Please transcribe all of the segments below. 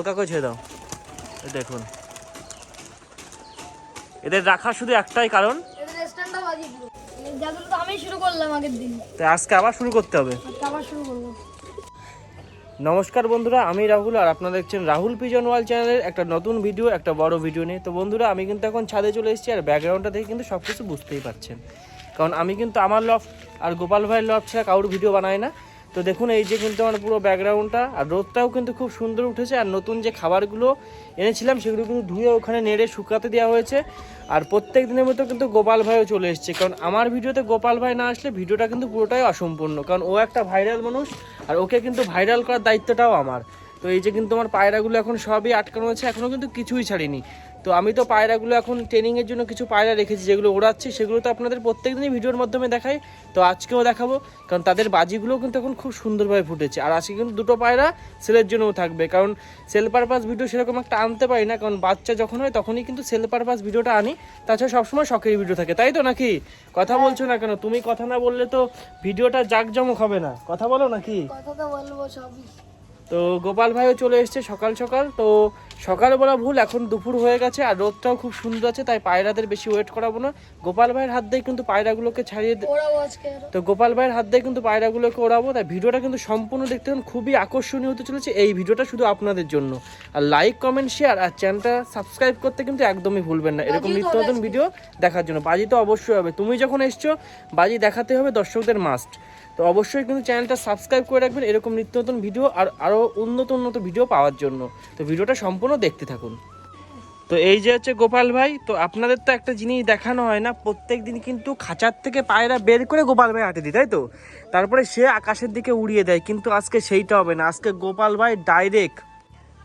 হালকা করে ছেড়ে দাও। দেখুন এদের রাখা শুধু একটাই কারণ, আমি শুরু করলাম আগের দিন, তাই আজকে আবার শুরু করতে হবে। আবার শুরু করবো। নমস্কার বন্ধুরা, আমি রাহুল আর আপনারা দেখছেন রাহুল পিজন ওয়াল চ্যানেলের একটা নতুন ভিডিও, একটা বড় ভিডিও নিয়ে। তো বন্ধুরা আমি কিন্তু এখন ছাদে চলে এসেছি, আর ব্যাকগ্রাউন্ডটা দেখে কিন্তু সব কিছু বুঝতেই পারছেন, কারণ আমি কিন্তু আমার লফট আর গোপাল ভাইয়ের লফট ছাড়া কারোর ভিডিও বানাই না। তো দেখুন এই যে কিন্তু আমার পুরো ব্যাকগ্রাউন্ডটা, আর রোদটাও কিন্তু খুব সুন্দর উঠেছে। আর নতুন যে খাবারগুলো এনেছিলাম সেগুলো কিন্তু ধুয়ে ওখানে নেড়ে শুকাতে দেওয়া হয়েছে। আর প্রত্যেক দিনের মতো কিন্তু গোপাল ভাইও চলে এসেছে, কারণ আমার ভিডিওতে গোপাল ভাই না আসলে ভিডিওটা কিন্তু পুরোটাই অসম্পূর্ণ, কারণ ও একটা ভাইরাল মানুষ আর ওকে কিন্তু ভাইরাল করার দায়িত্বটাও আমার। তো এই যে কিন্তু আমার পায়রাগুলো এখন সবই আটকানো আছে, এখনও কিন্তু কিছুই ছাড়িনি। তো আমি তো পায়রাগুলো এখন ট্রেনিংয়ের জন্য কিছু পায়রা রেখেছি যেগুলো ওড়াচ্ছি, সেগুলো তো আপনাদের প্রত্যেক দিনই ভিডিওর মাধ্যমে দেখাই। তো আজকেও দেখাবো, কারণ তাদের বাজিগুলোও কিন্তু এখন খুব সুন্দরভাবে ফুটেছে। আর আজকে কিন্তু দুটো পায়রা সেলের জন্যও থাকবে, কারণ সেল পারপাস ভিডিও সেরকম একটা আনতে পারি না, কারণ বাচ্চা যখন হয় তখনই কিন্তু সেল পারপাস ভিডিওটা আনি। তাছাড়া সবসময় শখের ভিডিও থাকে, তাই তো নাকি? কথা বলছো না কেন তুমি? কথা না বললে তো ভিডিওটা জাঁকজমক হবে না, কথা বলো নাকি? কথা তো বলবো সবই। তো গোপাল ভাইও চলে এসছে সকাল সকাল। তো সকাল বলা ভুল, এখন দুপুর হয়ে গেছে আর রোদটাও খুব সুন্দর আছে, তাই পায়রাদের বেশি ওয়েট করাবো না। গোপাল ভাইয়ের হাত দিয়ে কিন্তু পায়রাগুলোকে ছাড়িয়ে তো গোপাল ভাইয়ের হাত দিয়ে কিন্তু পায়রাগুলোকে ওড়াবো। তাই ভিডিওটা কিন্তু সম্পূর্ণ দেখতে হন, খুবই আকর্ষণীয় হতে চলেছে এই ভিডিওটা শুধু আপনাদের জন্য। আর লাইক কমেন্ট শেয়ার আর চ্যানেলটা সাবস্ক্রাইব করতে কিন্তু একদমই ভুলবেন না এরকম নিত্য নতুন ভিডিও দেখার জন্য। বাজি তো অবশ্যই হবে, তুমি যখন এসছো বাজি দেখাতে হবে, দর্শকদের মাস্ট। তো অবশ্যই কিন্তু চ্যানেলটা সাবস্ক্রাইব করে রাখবেন এরকম নিত্য নতুন ভিডিও আর আরও উন্নত ভিডিও পাওয়ার জন্য। তো ভিডিওটা সম্পূর্ণ দেখতে থাকুন। তো এই যে হচ্ছে গোপাল ভাই। তো আপনাদের তো একটা জিনিস দেখানো হয় না, প্রত্যেক দিন কিন্তু খাঁচার থেকে পায়রা বের করে গোপাল ভাই হাতে দিই, তাই তো? তারপরে সে আকাশের দিকে উড়িয়ে দেয়, কিন্তু আজকে সেইটা হবে না। আজকে গোপাল ভাই ডাইরেক্ট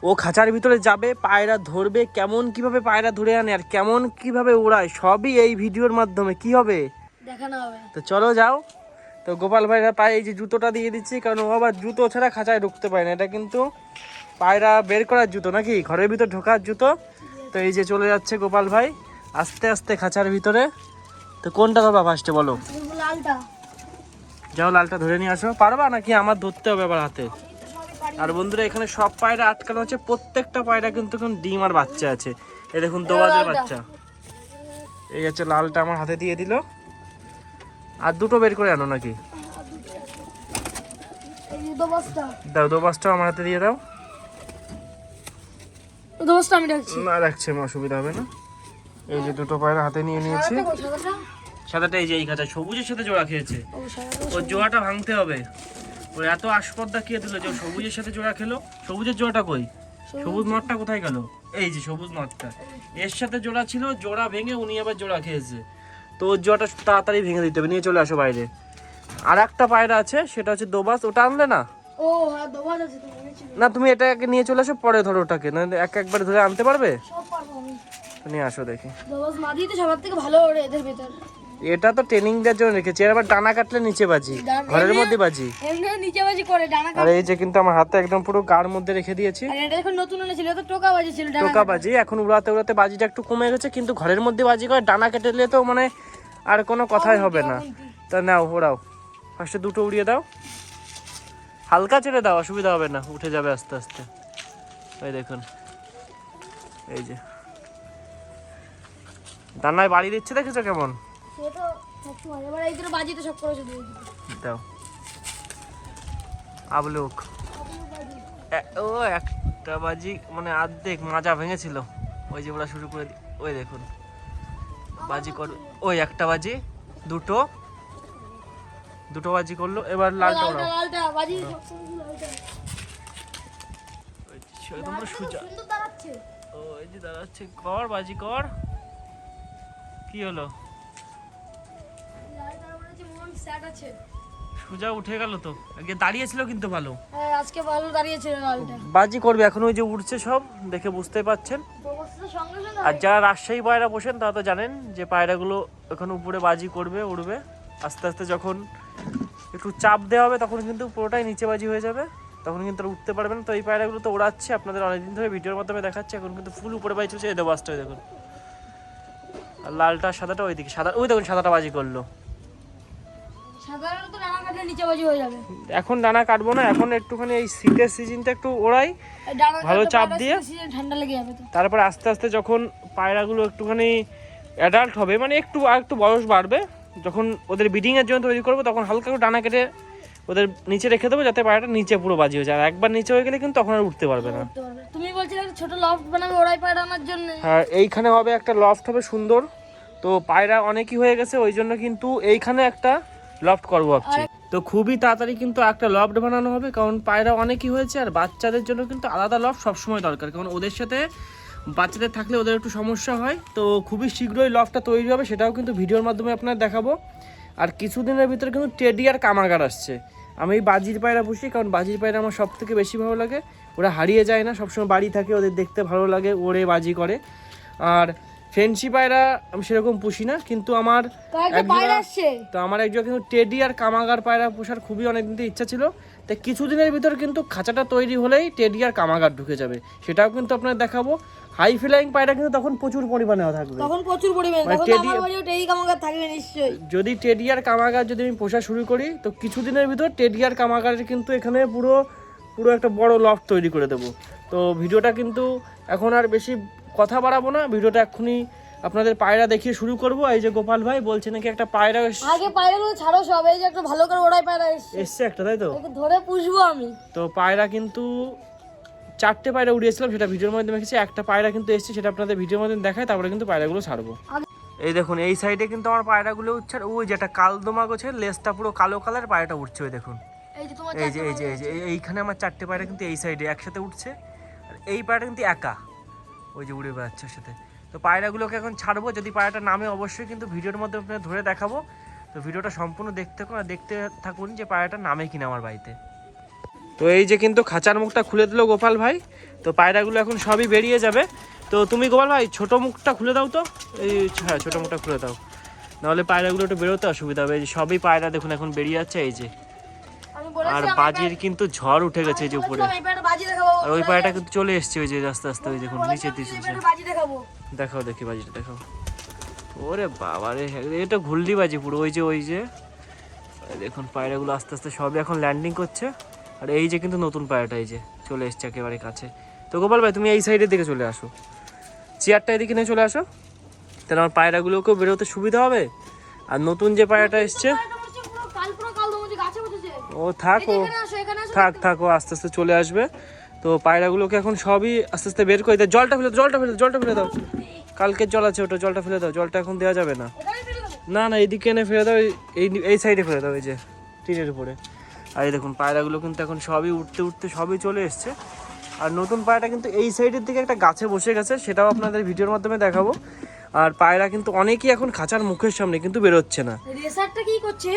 ও খাঁচার ভিতরে যাবে, পায়রা ধরবে, কেমন কিভাবে পায়রা ধরে আনে আর কেমন কিভাবে ওড়ায় সবই এই ভিডিওর মাধ্যমে কি হবে দেখানো হবে। তো চলো যাও। তো গোপাল ভাইরা পায়ে এই যে জুতোটা দিয়ে দিচ্ছি, কারণ ও আবার জুতো ছাড়া খাঁচায় ঢুকতে পারে না। এটা কিন্তু পায়রা বের করার জুতো নাকি, ঘরের ভিতর ঢোকার জুতো। তো এই যে চলে যাচ্ছে গোপাল ভাই আস্তে আস্তে খাঁচার ভিতরে। তো কোনটা ধরবা ফার্স্টে বলো? লালটা। যাও লালটা ধরে নিয়ে আসো। পারবা নাকি আমার ধরতে হবে আবার হাতে? আর বন্ধুরা এখানে সব পায়রা আটকানো আছে, প্রত্যেকটা পায়রা কিন্তু এখন ডিম আর বাচ্চা আছে। এই দেখুন দোবাজের বাচ্চা। এই হচ্ছে লালটা আমার হাতে দিয়ে দিল। আর দুটো বের করে আনো নাকি? দাও দোবাসটা আমার হাতে দিয়ে দাও। আমি রাখছি না রাখছি, আমার অসুবিধা হবে না। এই যে দুটো পায়রা হাতে নিয়ে নিয়েছি। সাদাটা এই যে এই খাঁচা সবুজের সাথে জোড়া খেয়েছে, ওর জোড়াটা ভাঙতে হবে। ওর এত আসপর্দা কে দিল যে সবুজের সাথে জোড়া খেলো? সবুজের জোড়াটা কই? সবুজ নটটা কোথায় গেল? এই যে সবুজ নটটা এর সাথে জোড়া ছিল, জোড়া ভেঙে উনি আবার জোড়া খেয়েছে। তো ওর জোড়াটা তাড়াতাড়ি ভেঙে দিতে হবে, নিয়ে চলে আসো বাইরে। আর একটা পায়রা আছে সেটা হচ্ছে দোবাস, ওটা আনলে না? ও হ্যাঁ দোবাজ আছে তো এনেছিল না তুমি এটাকে নিয়ে চলে আসো, পরে ধরো ওটাকে, না একবার ধরে আনতে পারবে? সব পারবো আমি। নিয়ে আসো দেখি। দোবাজ মাদি তো সবার থেকে ভালো ওড়ে এদের ভিতর। এটা তো ট্রেনিং দেওয়ার জন্য রেখেছি, আর আবার ডানা কাটলে নিচে বাজি, ঘরের মধ্যে বাজি। এমনি নিচে বাজি করে ডানা আর এই যে কিন্তু আমার হাতে একদম পুরো গার মধ্যে রেখে দিয়েছি। আর এটা এখন নতুন এনেছিল, তো টোকা বাজি ছিল, ডানা টোকা বাজি এখন উড়াতে উড়াতে বাজিটা একটু কমে গেছে, কিন্তু ঘরের মধ্যে বাজি করে ডানা কেটে দিলে তো মানে আর কোনো কথাই হবে না। তা নাও ওড়াও, ফার্স্টে দুটো উড়িয়ে দাও, হালকা ছেড়ে দাও, অসুবিধা হবে না, উঠে যাবে আস্তে আস্তে। ওই দেখুন এই যে ডানায় বাড়ি দিচ্ছে, দেখেছো কেমন? সে তো সবসময় এবার এই দুটো বাজি তো সব করে শুধু দাও আবলুক। ও একটা বাজি মানে অর্ধেক মাজা ভেঙেছিল, ওই যে ওরা শুরু করে ওই দেখুন বাজি কর। ওই একটা বাজি, দুটো বাজি করলো। এবার লালটা ওড়াও। লালটা বাজি সবসময় লালটা একদম পুরো সোজা। সুন্দর দাঁড়াচ্ছে। ও এই যে দাঁড়াচ্ছে, কর বাজি কর। কি হলো? লালটা মনে হচ্ছে মন সেট আছে, সোজা উঠে গেল তো। আগে দাঁড়িয়েছিল কিন্তু ভালো, হ্যাঁ আজকে ভালো দাঁড়িয়েছে লালটা। বাজি করবে এখন, ওই যে উঠছে সব দেখে বুঝতে পাচ্ছেন। দোবাজটা সঙ্গে সঙ্গে আর যারা রাজশাহী পায়রা বসেন তারা তো জানেন যে পায়রাগুলো এখন উপরে বাজি করবে, উড়বে। আস্তে আস্তে যখন একটু চাপ দেওয়া হবে তখন কিন্তু পুরোটাই নিচে বাজি হয়ে যাবে, তখন কিন্তু আর উঠতে পারবে না। তো এই পায়রাগুলো তো ওড়াচ্ছে আপনাদের অনেকদিন ধরে ভিডিওর মাধ্যমে দেখাচ্ছে, এখন কিন্তু ফুল উপরে বাজি চলছে। এই দোবাসটা দেখুন, আর লালটা সাদাটা ওইদিকে, সাদা ওই দেখুন সাদাটা বাজি করলো। সাধারণত ডানা কাটলে নিচে বাজি হয়ে যাবে। এখন ডানা কাটবো না, এখন একটুখানি এই শীতের সিজনটা একটু ওড়াই, এই ডানা ভালো কাটলে চাপ পায়রা দিয়ে। সিজন ঠান্ডা লেগে যাবে তো। তারপর আস্তে আস্তে যখন পায়রাগুলো একটুখানি অ্যাডাল্ট হবে, মানে একটু বয়স বাড়বে, যখন ওদের ব্রিডিংয়ের জন্য তৈরি করবো, তখন হালকা একটু ডানা কেটে ওদের নিচে রেখে দেবো, যাতে পায়রাটা নিচে পুরো বাজি হয়ে যায়। আর একবার নিচে হয়ে গেলে কিন্তু তখন আর উঠতে পারবে না। করতে পারবে। তুমি বলছিলে একটা ছোট লফট বানাবে ওরাই পায়রা আনার জন্য। হ্যাঁ, এইখানে হবে একটা লফট হবে সুন্দর। তো পায়রা অনেকই হয়ে গেছে, ওই জন্য কিন্তু এইখানে একটা লফট করবো ভাবছি। তো খুবই তাড়াতাড়ি কিন্তু একটা লফট বানানো হবে, কারণ পায়রা অনেকই হয়েছে। আর বাচ্চাদের জন্য কিন্তু আলাদা লফট সবসময় দরকার, কারণ ওদের সাথে বাচ্চাদের থাকলে ওদের একটু সমস্যা হয়। তো খুবই শীঘ্রই লফটটা তৈরি হবে, সেটাও কিন্তু ভিডিওর মাধ্যমে আপনার দেখাবো। আর কিছুদিনের ভিতরে কিন্তু টেডি আর কামাগার আসছে। আমি এই বাজির পায়রা পুষি, কারণ বাজির পায়রা আমার সব থেকে বেশি ভালো লাগে। ওরা হারিয়ে যায় না, সবসময় বাড়ি থাকে, ওদের দেখতে ভালো লাগে, ওড়ে বাজি করে। আর ফেন্সি পায়রা আমি সেরকম পুষি না, কিন্তু আমার একজোড়া কিন্তু টেডি আর কামাগার পায়রা পোষার খুবই অনেকদিন থেকে ইচ্ছা ছিল। তাই কিছুদিনের ভিতর কিন্তু খাঁচাটা তৈরি হলেই টেডি আর কামাগার ঢুকে যাবে, সেটাও কিন্তু আপনার দেখাবো। হাই ফ্লাইং পায়রা কিন্তু তখন প্রচুর পরিমাণে থাকবে, তখন প্রচুর পরিমাণে, মানে তখন আমার বাড়িও টেডি কামাগার থাকবে নিশ্চয়ই। যদি টেডি আর কামাগার যদি আমি পোষা শুরু করি, তো কিছুদিনের ভিতর টেডি আর কামাগারের কিন্তু এখানে পুরো একটা বড় লফট তৈরি করে দেবো। তো ভিডিওটা কিন্তু এখন আর বেশি কথা বাড়াবো না, ভিডিওটা এক্ষুনি আপনাদের পায়রা দেখিয়ে শুরু করব। এই যে গোপাল ভাই বলছে নাকি একটা পায়রা আগে পায়রাগুলো ছাড়ো সব, এই যে একটা ভালো করে ওড়াই পায়রা এসছে একটা, তাই তো? একে ধরে পুষবো আমি। তো পায়রা কিন্তু 4টে পায়রা উড়িয়েছিলাম, সেটা ভিডিওর মাধ্যমে দেখেছি। একটা পায়রা কিন্তু এসছে, সেটা আপনাদের ভিডিওর মাধ্যমে দেখায়, তারপরে কিন্তু পায়রাগুলো ছাড়বো। এই দেখুন এই সাইডে কিন্তু আমার পায়রাগুলো উঠছে। ওই যেটা কালদমা গোছের লেজটা পুরো কালো কালার, পায়রাটা উঠছে ওই দেখুন। এই যে তোমার এইখানে আমার 4টে পায়রা কিন্তু এই সাইডে একসাথে উঠছে। আর এই পায়রাটা কিন্তু একা, ওই যে উড়ে বেড়াচ্ছে ওর সাথে। তো পায়রাগুলোকে এখন ছাড়বো, যদি পায়রাটা নামে অবশ্যই কিন্তু ভিডিওর মধ্যে আপনাদের ধরে দেখাবো। তো ভিডিওটা সম্পূর্ণ দেখতে থাকুন যে পায়রাটা নামে কিনা আমার বাড়িতে। তো এই যে কিন্তু খাঁচার মুখটা খুলে দিল গোপাল ভাই। তো পায়রাগুলো এখন সবই বেরিয়ে যাবে। তো তুমি গোপাল ভাই ছোট মুখটা খুলে দাও তো, এই হ্যাঁ ছোট মুখটা খুলে দাও, নাহলে পায়রাগুলো একটু বেরোতে অসুবিধা হবে। এই যে সবই পায়রা দেখুন এখন বেরিয়ে যাচ্ছে এই যে। আর বাজির কিন্তু ঝড় উঠে গেছে এই যে উপরে, আর ওই পায়রাটা কিন্তু চলে এসছে ওই যে আস্তে আস্তে, ওই দেখুন নিচে দিচ্ছে। দেখাও দেখি বাজিটা দেখাও। ওরে বাবা রে, এটা ঘুলডি বাজি পুরো। ওই যে দেখুন পায়রাগুলো আস্তে আস্তে সবই এখন ল্যান্ডিং করছে। আর এই যে কিন্তু নতুন পায়রাটা এই যে চলে এসছে একেবারে কাছে। তো গোপাল ভাই তুমি এই সাইডের দিকে চলে আসো, চেয়ারটা এদিকে নিয়ে চলে আসো, তাহলে আমার পায়রাগুলোকেও বেরোতে সুবিধা হবে। আর নতুন যে পায়রাটা এসছে ও থাক ও আস্তে আস্তে চলে আসবে। তো পায়রাগুলোকে এখন সবই আস্তে আস্তে বের করে দেয়। জলটা ফেলে দাও, কালকের জল আছে ওটা, জলটা ফেলে দাও। জলটা এখন দেওয়া যাবে না, না এইদিকে এনে ফেলে দাও, এই সাইডে ফেলে দাও, এই যে টিনের উপরে। আর এই দেখুন পায়রাগুলো কিন্তু এখন সবই উঠতে সবই চলে এসছে। আর নতুন পায়রাটা কিন্তু এই সাইডের দিকে একটা গাছে বসে গেছে, সেটাও আপনাদের ভিডিওর মাধ্যমে দেখাবো। আর পায়রা কিন্তু অনেকেই এখন খাঁচার মুখের সামনে কিন্তু বেরোচ্ছে না।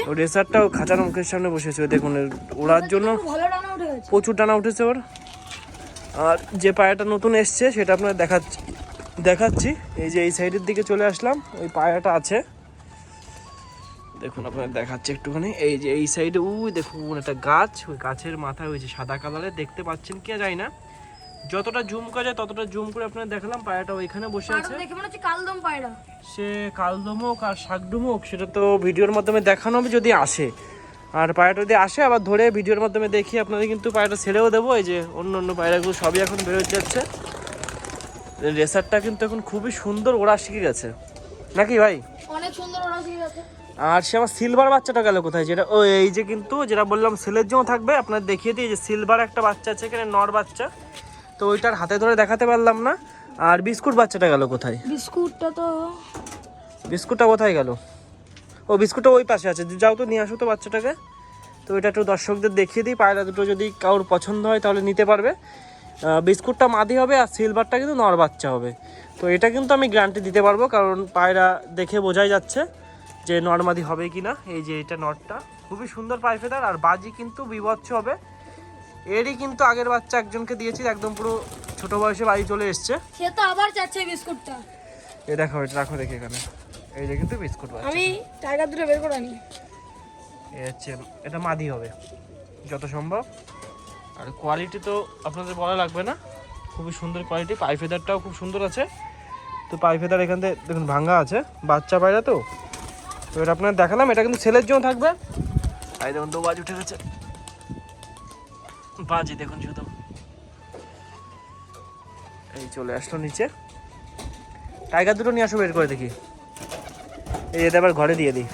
ও রেসারটাও খাঁচার মুখের সামনে বসেছে দেখুন, ওড়ার জন্য প্রচুর ডানা উঠেছে ওর। আর যে পায়রাটা নতুন এসছে সেটা আপনার দেখাচ্ছি। এই যে এই সাইডের দিকে চলে আসলাম, ওই পায়রাটা আছে দেখুন, আপনার দেখাচ্ছে একটুখানি। এই যে এই সাইডে ওই দেখুন একটা গাছ, ওই গাছের মাথায় ওই যে সাদা কালারের, দেখতে পাচ্ছেন কি যায় না, যতটা জুম করা যায় ততটা জুম করে আপনাদের দেখালাম। পায়রাটা ওইখানে বসে আছে, কালদম পায়রা। সে কালদম হোক আর শাকডুম হোক সেটা তো ভিডিওর মাধ্যমে দেখানো হবে যদি আসে। আর পায়রাটা যদি আসে আবার ধরে ভিডিওর মাধ্যমে দেখিয়ে আপনাদের কিন্তু পায়রাটা ছেড়েও দেবো। এই যে অন্য পায়রাগুলো সবই এখন বেরোয় যাচ্ছে। রেসারটা কিন্তু এখন খুবই সুন্দর ওড়া শিখে গেছে নাকি ভাই? অনেক সুন্দর ওড়া শিখে গেছে। আর সে আমার সিলভার বাচ্চাটা গেল কোথায়? যেটা ও এই যে কিন্তু যেটা বললাম সেলের জন্য থাকবে, আপনার দেখিয়ে দিই। যে সিলভার একটা বাচ্চা আছে এখানে, নর বাচ্চা, তো ওইটার হাতে ধরে দেখাতে পারলাম না। আর বিস্কুট বাচ্চাটা গেল কোথায়? বিস্কুটটা কোথায় গেল? ও বিস্কুটটা ওই পাশে আছে, যাও তো নিয়ে আসো তো বাচ্চাটাকে। তো এটা একটু দর্শকদের দেখিয়ে দিই, পায়রা দুটো যদি কারোর পছন্দ হয় তাহলে নিতে পারবে। বিস্কুটটা মাদি হবে আর সিলভারটা কিন্তু নর বাচ্চা হবে। তো এটা কিন্তু আমি গ্যারান্টি দিতে পারবো, কারণ পায়রা দেখে বোঝাই যাচ্ছে যে নর্মাদি হবে কি না। এই যে এটা নটটা খুবই সুন্দর পাইফেদার, আর বাজি কিন্তু বিভৎস হবে। এরই কিন্তু আগের বাচ্চা একজনকে দিয়েছি, একদম পুরো ছোট বয়সে বাড়ি চলে এসছে। সে তো আবার চাচ্ছে বিস্কুটটা। এই দেখো এটা রাখো দেখে এখানে, এই যে কিন্তু বিস্কুট বাচ্চা। আমি টাইগার দুটো বের করে আনি। এই হচ্ছে এটা মাদি হবে যত সম্ভব। আর কোয়ালিটি তো আপনাদের বলা লাগবে না, খুবই সুন্দর কোয়ালিটি। পাইফেদারটাও খুব সুন্দর আছে। তো পাইফেদার এখান থেকে দেখুন ভাঙা আছে, বাচ্চা পায়রা তো এটা আপনার দেখালাম। এটা কিন্তু ছেলের জন্য থাকবে, এই দেখুন তো বাজি উঠে গেছে, বাজি দেখুন শুধু এই চলে আসলো নিচে। টাইগার দুটো নিয়ে আসো, বের করে দেখি। এই যেটা আবার ঘরে দিয়ে দিই।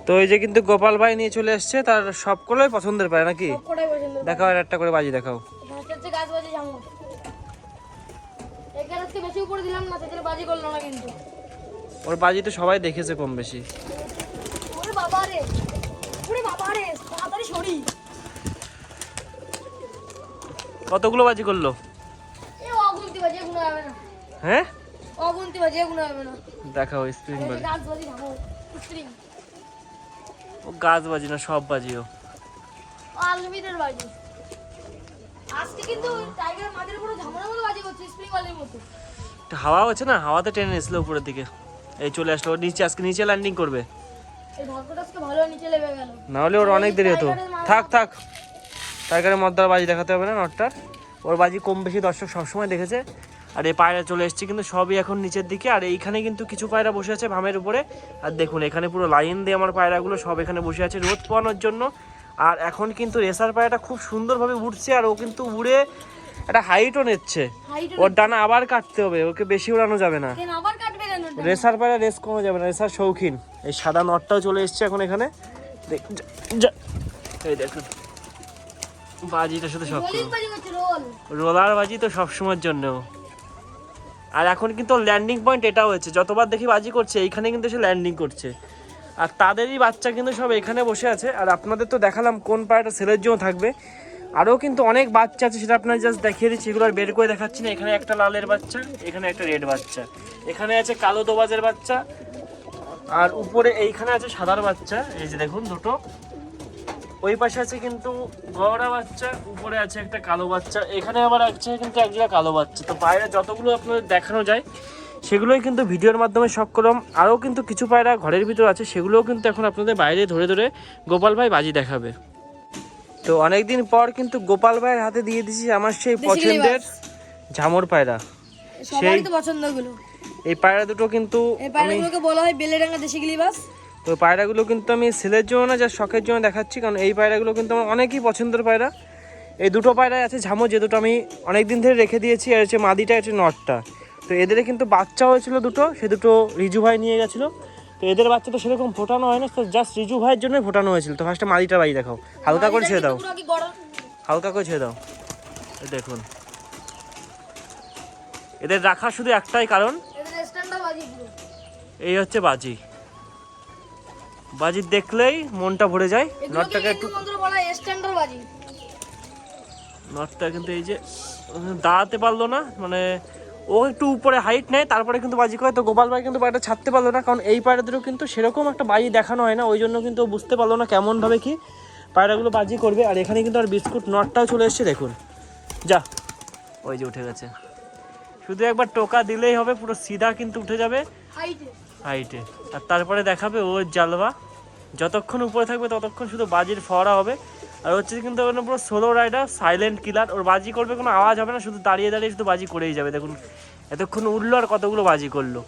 তো এই যে কিন্তু গোপাল ভাই নিয়ে চলে এসছে, তার সবগুলোই পছন্দের পায় নাকি? সবকটাই পছন্দ। দেখাও আর একটা করে বাজি দেখাও। ফার্স্ট হচ্ছে গাছ বাজি জামু। এখানে আজকে বেশি উপরে দিলাম না, সেটা বাজি করলো না কিন্তু। ওর বাজি তো সবাই দেখেছে কম বেশি। ওরে বাবা রে, ওরে বাবা রে, তাড়াতাড়ি সরি। কতগুলো বাজি করলো? এই অগুন্তি বাজি এগুলো হবে না। হ্যাঁ অগুন্তি বাজি এগুলো হবে না। দেখাও স্প্রিং এই বাজি। গাছ বাজি জামু স্প্রিং ও গাছ বাজি না, সব বাজিও। আনলিমিটেড বাজি। আজকে কিন্তু টাইগার মাদের উপরে ঝামড়া মতো বাজি করছে, স্প্রিং বাজির মতো। একটু হাওয়া হচ্ছে না, হাওয়াতে টেনে এসলো উপরের দিকে। এই চলে আসলো, ওর নিচে আজকে নিচে ল্যান্ডিং করবে। এই ভাগ্যটা আজকে ভালো নিচে লেবে গেল। না হলে ওর অনেক দেরি হতো। থাক থাক, টাইগারের মদ্দার বাজি দেখাতে হবে না নটটার। ওর বাজি কম বেশি দর্শক সবসময় দেখেছে। আর এই পায়রা চলে এসছে কিন্তু সবই এখন নিচের দিকে। আর এইখানে কিন্তু কিছু পায়রা বসে আছে ভামের উপরে। আর দেখুন এখানে পুরো লাইন দিয়ে আমার পায়রাগুলো সব এখানে বসে আছে রোদ পোয়ানোর জন্য। আর এখন কিন্তু রেসার পায়রাটা খুব সুন্দরভাবে উঠছে, আর ও কিন্তু উড়ে একটা হাইটও নিচ্ছে। ওর ডানা আবার কাটতে হবে, ওকে বেশি উড়ানো যাবে না। কেন আবার কাটবে কেন? রেসার পায়রা রেস কমে যাবে না, রেসার শৌখিন। এই সাদা নটটাও চলে এসছে এখন এখানে। এই দেখুন বাজিটা শুধু সব রোলিং বাজি করছে, রোল। রোলার বাজি তো সবসময়ের জন্য। আর এখন কিন্তু ল্যান্ডিং পয়েন্ট এটা হয়েছে, যতবার দেখি বাজি করছে এইখানে কিন্তু সে ল্যান্ডিং করছে। আর তাদেরই বাচ্চা কিন্তু সব এখানে বসে আছে। আর আপনাদের তো দেখালাম কোন পায়রাটা সেলের জন্য থাকবে। আরও কিন্তু অনেক বাচ্চা আছে, সেটা আপনার জাস্ট দেখিয়ে দিচ্ছি, এগুলো আর বের করে দেখাচ্ছি না। এখানে একটা লালের বাচ্চা, এখানে একটা রেড বাচ্চা, এখানে আছে কালো দোবাজের বাচ্চা, আর উপরে এইখানে আছে সাদার বাচ্চা। এই যে দেখুন দুটো। ওই পাশে আছে কিন্তু গড়া বাচ্চা, উপরে আছে একটা কালো বাচ্চা, এখানে আবার আছে কিন্তু একজোড়া কালো বাচ্চা। তো পায়রা যতগুলো আপনাদের দেখানো যায় সেগুলোই কিন্তু ভিডিওর মাধ্যমে সক্ষম। আরও কিন্তু কিছু পায়রা ঘরের ভিতর আছে, সেগুলোও কিন্তু এখন আপনাদের বাইরে ধরে ধরে গোপাল ভাই বাজি দেখাবে। তো অনেকদিন পর কিন্তু গোপাল ভাইয়ের হাতে দিয়ে দিছি আমার সেই পছন্দের ঝামর পায়রা। সবারই তো পছন্দগুলো। এই পায়রা দুটো কিন্তু এই পায়রাগুলোকে বলা হয় বেলেডাঙ্গা দেশি গিলিবাস। তো পায়রাগুলো কিন্তু আমি সেলের জন্য না, যা শখের জন্য দেখাচ্ছি, কারণ এই পায়রাগুলো কিন্তু আমার অনেকই পছন্দের পায়রা। এই দুটো পায়রাই আছে ঝামর, যে দুটো আমি অনেক দিন ধরে রেখে দিয়েছি। আর হচ্ছে মাদিটা, হচ্ছে নটটা। তো এদের কিন্তু বাচ্চা হয়েছিল দুটো, সে দুটো রিজু ভাই নিয়ে গেছিলো। তো এদের বাচ্চা তো সেরকম ফোটানো হয় না, তো জাস্ট রিজু ভাইয়ের জন্যই ফোটানো হয়েছিল। তো ফার্স্টে মাদিটা বাজি দেখাও, হালকা করে ছেড়ে দাও, হালকা করে ছেড়ে দাও। দেখুন এদের রাখা শুধু একটাই কারণ, এই হচ্ছে বাজি। বাজি দেখলেই মনটা ভরে যায়। নটটাকে একটু, নটটা কিন্তু এই যে দাঁড়াতে পারলো না, মানে ও একটু উপরে হাইট নেয় তারপরে কিন্তু বাজি করে। তো গোপাল ভাই কিন্তু পায়রাটা ছাড়তে পারলো না, কারণ এই পায়রাদেরও কিন্তু সেরকম একটা বাজি দেখানো হয় না, ওই জন্য কিন্তু ও বুঝতে পারলো না কেমনভাবে কি পায়রাগুলো বাজি করবে। আর এখানে কিন্তু আর বিস্কুট নটটাও চলে এসছে, দেখুন যা ওই যে উঠে গেছে। শুধু একবার টোকা দিলেই হবে, পুরো সিধা কিন্তু উঠে যাবে হাইটে। আর তারপরে দেখাবে ওর জালবা। যতক্ষণ উপরে থাকবে ততক্ষণ শুধু বাজির ফোয়ারা হবে। আর হচ্ছে কিন্তু পুরো সোলো রাইডার, সাইলেন্ট কিলার। ওর বাজি করবে কোনো আওয়াজ হবে না, শুধু দাঁড়িয়ে দাঁড়িয়ে শুধু বাজি করেই যাবে। দেখুন এতক্ষণ উঠলো আর কতগুলো বাজি করলো।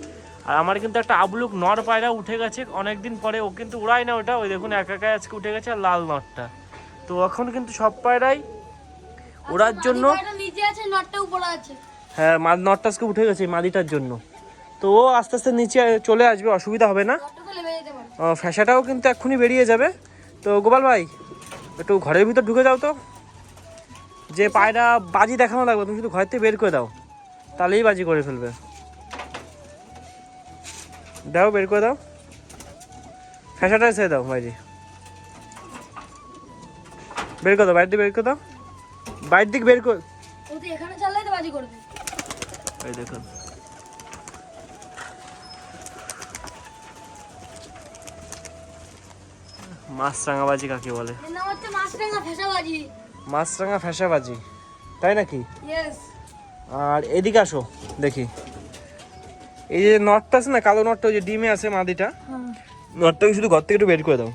আর আমার কিন্তু একটা আবলুক নর পায়রা উঠে গেছে অনেকদিন পরে, ও কিন্তু উড়ায় না ওটা, ওই দেখুন একা একাই আজকে উঠে গেছে, আর লাল নরটা। তো এখন কিন্তু সব পায়রাই ওড়ার জন্য, হ্যাঁ নটটা আজকে উঠে গেছে মাদিটার জন্য। তো ও আস্তে আস্তে নিচে চলে আসবে, অসুবিধা হবে না। ফ্যাসাটাও কিন্তু এক্ষুনি বেরিয়ে যাবে। তো গোপাল ভাই একটু ঘরের ভিতর ঢুকে যাও তো, যে পায়রা বাজি দেখানো লাগবে তুমি শুধু ঘর থেকে বের করে দাও, তাহলেই বাজি করে ফেলবে। দাও বের করে দাও, ফ্যাসাটা ছেড়ে দাও বাইরে, বের করে দাও, বাইরের দিকে বের করে দাও, বাইরের দিকে বের করে। এই দেখুন মাছরাঙা বাজি কাকে বলে? মাছরাঙা ফ্যাসা বাজি, তাই নাকি? আর এদিকে আসো দেখি, এই যে নটটা আছে না, কালো নটটা, ওই যে ডিমে আছে মাদিটা, নটটাকে শুধু ঘর থেকে একটু বের করে দাও।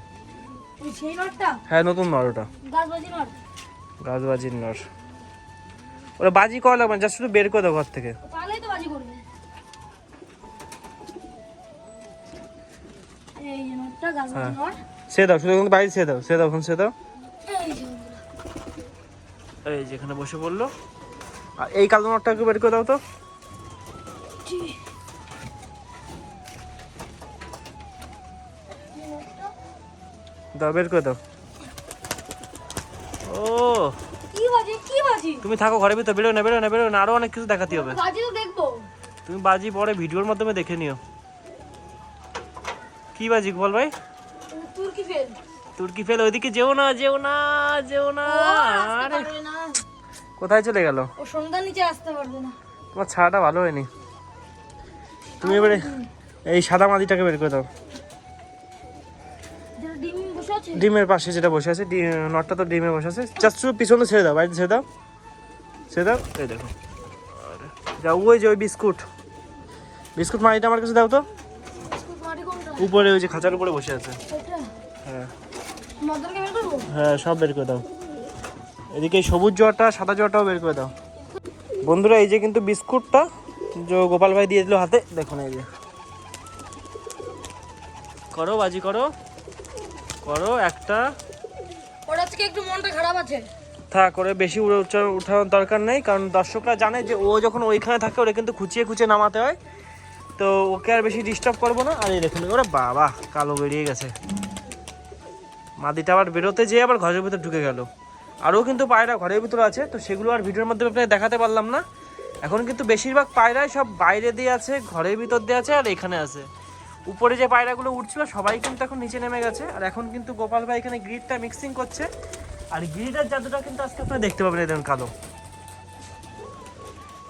হ্যাঁ নতুন নর ওটা, গাছবাজির নর। ওরা বাজি করা লাগবে না, জাস্ট শুধু বের করে দাও ঘর থেকে। সে দাও, শুধু কিন্তু বাইরে সে দাও, সে দাও, এখন সে দাও। এই যে বন্ধুরা। এই যেখানে বসে পড়লো। আর এই কালো নটটাকে বের করে দাও তো। ঠিক। এই নটটা। দাও, বের করে দাও। ও কি বাজি কি বাজি? তুমি থাকো ঘরের ভিতর, বেরো না, বেরো না, বেরো না, আরো অনেক কিছু দেখাতে হবে। বাজি তো দেখবো। তুমি বাজি পরে ভিডিওর মাধ্যমে দেখে নিও। কি বাজি বল ভাই? তুর্কি ফেল। তুর্কি ফেল, ওইদিকে যেও না, যেও না, যেও না। ও আসতে আরে পারবে না। কোথায় চলে গেল? ও সন্ধ্যার নিচে আসতে পারবে না। তোমার ছাড়াটা ভালো হয়নি। তুমি এবারে এই সাদা মাদিটাকে বের করে দাও। যেটা ডিম বসে আছে। ডিমের পাশে যেটা বসে আছে, নটটা তো ডিমে বসে আছে। জাস্ট শুধু পিছনে ছেড়ে দাও, বাইরে ছেড়ে দাও, ছেড়ে দাও। এই দেখো, যাও, ওই যে ওই বিস্কুট, বিস্কুট মাটিটা আমার কাছে দাও তো। বিস্কুট মাটি কোনটা? উপরে ওই যে খাঁচার উপরে বসে আছে। এটা হ্যাঁ মদনকে বের করবো। হ্যাঁ, সব বের করে দাও। এদিকে এই সবুজ জোয়াটা, সাদা জোয়াটাও বের করে দাও। বন্ধুরা এই যে কিন্তু বিস্কুটটা যে গোপাল ভাই দিয়ে দিল হাতে, দেখুন এই যে। করো বাজি, করো করো একটা। ওর আজকে একটু মনটা খারাপ আছে। থাক, করে বেশি উঠানোর দরকার নেই, কারণ দর্শকরা জানে যে ও যখন ওইখানে থাকে ওরা কিন্তু খুঁচিয়ে খুঁচিয়ে নামাতে হয়, তো ওকে আর বেশি ডিস্টার্ব করবো না। আর এই দেখুন, ওরা বাবা কালো বেরিয়ে গেছে। মাদিটা আবার বেরোতে যেয়ে আবার ঘরের ভিতর ঢুকে গেল। আরও কিন্তু পায়রা ঘরের ভিতরে আছে, তো সেগুলো আর ভিডিওর মাধ্যমে আপনাকে দেখাতে পারলাম না। এখন কিন্তু বেশিরভাগ পায়রাই সব বাইরে দিয়ে আছে, ঘরের ভিতর দিয়ে আছে, আর এখানে আছে। উপরে যে পায়রাগুলো উঠছিল সবাই কিন্তু এখন নিচে নেমে গেছে। আর এখন কিন্তু গোপাল ভাই এখানে গ্রিডটা মিক্সিং করছে। আর গ্রিডের জাদুটা কিন্তু আজকে আপনারা দেখতে পাবেন। এই দেখুন কালো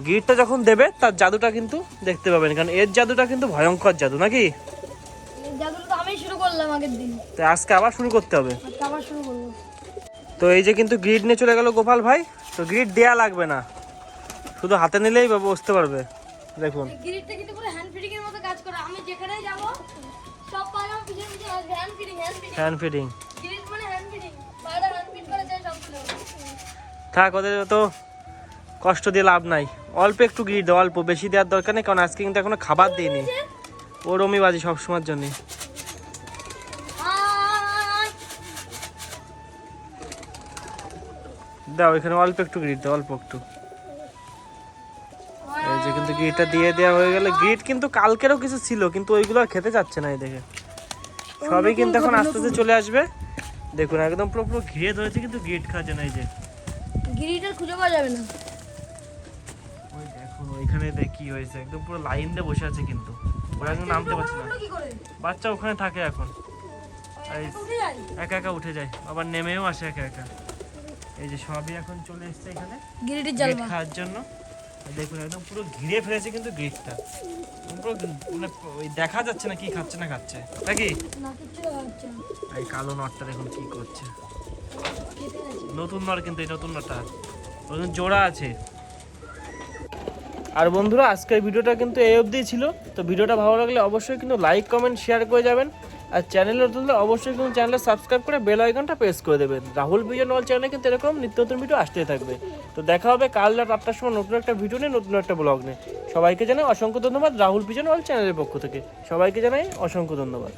গ্রিডটা যখন দেবে তার জাদুটা কিন্তু দেখতে পাবেন, কারণ এর জাদুটা কিন্তু ভয়ঙ্কর জাদু নাকি। এই জাদুটা তো আমি শুরু করলাম আগের দিন। তো আজকে আবার শুরু করতে হবে। আজকে আবার শুরু করবো। তো এই যে কিন্তু গ্রিড নিয়ে চলে গেল গোপাল ভাই। তো গ্রিড দেয়া লাগবে না, শুধু হাতে নিলেই বসতে পারবে। দেখুন এই গ্রিডটা কিন্তু পুরো হ্যান্ড ফিডিং এর মতো কাজ করে। আমি যেখানেই যাব সব পায়রা পিছনে পিছনে আসবে। Hand feeding, hand feeding. Hand feeding. Grid মানে হ্যান্ড ফিডিং। পায়রা হ্যান্ড ফিড করে যায় সব তুলে। থাক, ওদের তো কষ্ট দিয়ে লাভ নাই। অল্প একটু গ্রিড দাও, অল্প, বেশি দেওয়ার দরকার নেই, কারণ আজকে কিন্তু এখনো খাবার দিইনি। ও রমি বাজি সবসময়ের জন্য। আয় দাও এখানে অল্প একটু গ্রিড দাও, অল্প একটু। এই যে কিন্তু গ্রিডটা দিয়ে দেওয়া হয়ে গেলে। গ্রিড কিন্তু কালকেরও কিছু ছিল, কিন্তু ওইগুলো আর খেতে চাচ্ছে না। এই দেখে সবই কিন্তু এখন আস্তে আস্তে চলে আসবে। দেখুন একদম পুরো পুরো ঘিরে ধরেছে, কিন্তু গ্রিড খাচ্ছে না। এই যে গ্রিডার খুঁজে পাওয়া যাবে না। ওই দেখুন ওইখানে দেখ কি হয়েছে, একদম পুরো লাইন দিয়ে বসে আছে, কিন্তু ওরা একদম নামতে পারছে না। কি করে? বাচ্চা ওখানে থাকে এখন, এই উঠে যায়। একা একা উঠে যায়, আবার নেমেও আসে একা একা। এই যে সবই এখন চলে এসছে এখানে গ্রিডের গ্রিড জালবা। খাওয়ার জন্য। আর দেখুন একদম পুরো ঘিরে ফেলেছে কিন্তু গ্রিডটা। পুরো মানে ওই দেখা যাচ্ছে না কি খাচ্ছে না খাচ্ছে নাকি। না কিছু দেখা যাচ্ছে না। এই কালো নটটা দেখুন কি করছে। খেতে গেছে। নতুন নট কিন্তু, এই নতুন নটটা ওখানে জোড়া আছে। আর বন্ধুরা আজকের ভিডিওটা কিন্তু এই অবধিই ছিল। তো ভিডিওটা ভালো লাগলে অবশ্যই কিন্তু লাইক কমেন্ট শেয়ার করে যাবেন। আর চ্যানেলে নতুন হলে অবশ্যই কিন্তু চ্যানেলটা সাবস্ক্রাইব করে বেল আইকনটা প্রেস করে দেবেন। রাহুল ভিজন ওয়াল চ্যানেলে কিন্তু এরকম নিত্য নতুন ভিডিও আসতেই থাকবে। তো দেখা হবে কাল রাত 8টার সময় নতুন একটা ভিডিও নিয়ে, নতুন একটা ব্লগ নিয়ে। সবাইকে জানাই অসংখ্য ধন্যবাদ রাহুল ভিজন ওয়াল চ্যানেলের পক্ষ থেকে। সবাইকে জানাই অসংখ্য ধন্যবাদ।